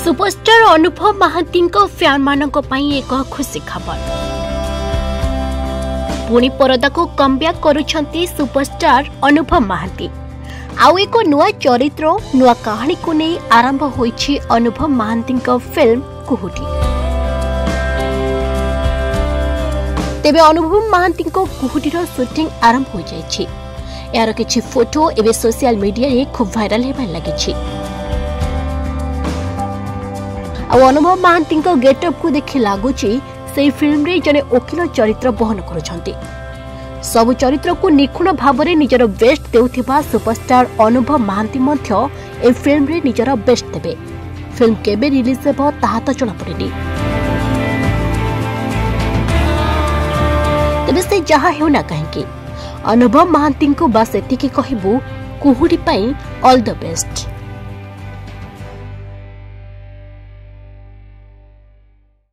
Superstar अनुभव Mahanti fan मानक एक खुशी खबर पुणी परदा को कमब्याक करुछंती सुपरस्टार अनुभव महांती। आउ एक नुआ चरित्र नुआ कहानी को नहीं आरंभ होईछि अनुभव महांती फिल्म कुहुटी। तेबे अनुभव महांती कुहुटीर शूटिंग आरंभ हो जाइछि। यार किछि फोटो एबे सोशल मीडिया रे खूब वायरल हेबार लागिछि। अनुभव महांती गेटअप को देखि लागुची से फिल्म रे जने ओकिल चरित्र बहन करुछंती। सब चरित्र को निखुण भाव में निजर बेस्ट देउथिबा सुपरस्टार अनुभव महांती मध्य ए फिल्म रे निजर बेस्ट देबे। फिल्म केबे रिलीज हेबो ताहा तो जणा पड़ेनी। तबे से जहा हेउना काहेकि अनुभव महांती को बस एतिकी कहबू कुहुडी पई ऑल द बेस्ट।